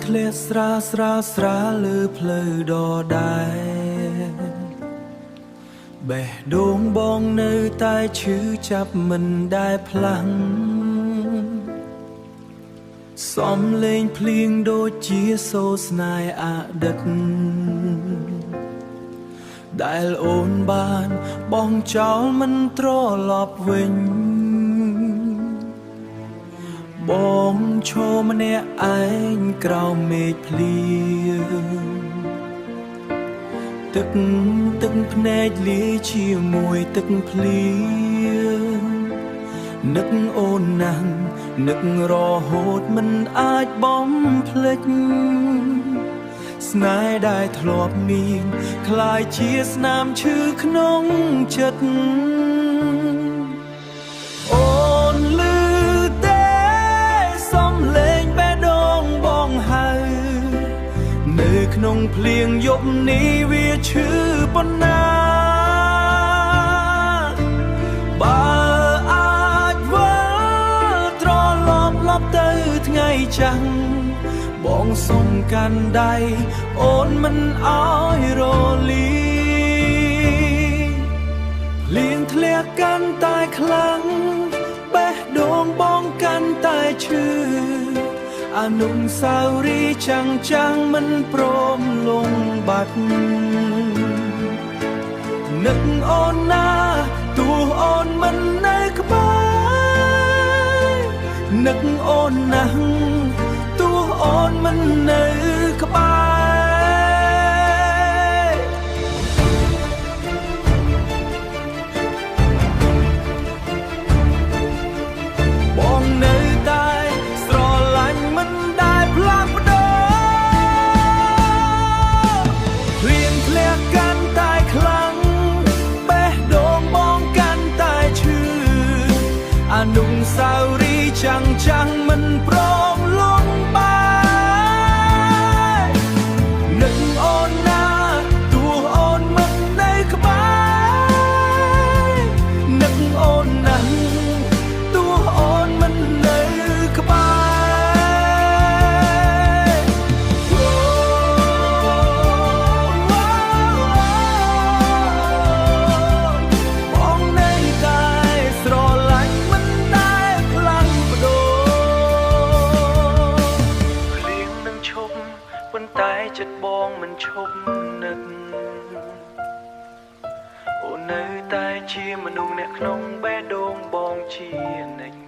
ធ្លាក់ស្រាស្រាស្រាលើផ្លូវដ៏ដែរបេះដូងបងនៅតែឈឺចាប់មិនដែលផ្លាំងសំលេងភ្លៀងដូចជាសូរស្នេហ៍អតីតដែលអូនបានបងចោលមិនត្រឡប់វិញបងឈរម្នាក់ឯងក្រោមមេឃភ្លៀងទឹកភ្នែកលាយជាមួយទឹកភ្លៀងនឹកអូនណាស់នឹករហូតមិនអាចបំភ្លេចស្នេហ៍ដែលធ្លាប់មានคล้ายជាស្នាមឈឺក្នុងចិត្តអូនលឺទេសំឡេងបេះដូងបងហៅនៅក្នុងភ្លៀងយប់នេះវាឈឺប៉ុណ្ណាបើអាចវិលត្រឡប់ទៅថ្ងៃចាំងបងសុំកាន់ដៃអូនមិនអោយរលាភ្លៀងធ្លាក់កាន់តែខ្លាំងបេះដូងបងកាន់តែឈឺអនុស្សាវរីយ៍ចាំងមិនព្រមលងបាត់នឹកអូនណាទោះអូនមិននៅក្បែរនឹកអូនណាស់ទោះអូនមិននៅក្បែរបងនៅតែស្រឡាញ់មិនដែលផ្លាស់ប្ដូរភ្លៀងធ្លាក់កាន់តែខ្លាំងបេះដូងបងកាន់តែឈឺអនុស្សាវរីយ៍ចាំងមិនព្រមលងបែរនឹកអូនណាទោះអូនមិននៅក្បែរនឹកអូនណាទោះអូនមិននៅក្បែរបងនៅតែស្រឡាញ់មិនដែលផ្លាស់ប្ដូរភ្លៀងនឹងឈប់ប៉ុន្តែចិត្តបងមិនឈប់នឹកអូននៅតែជាមនុស្សអ្នកក្នុងបេះដូងបងជានិច្ច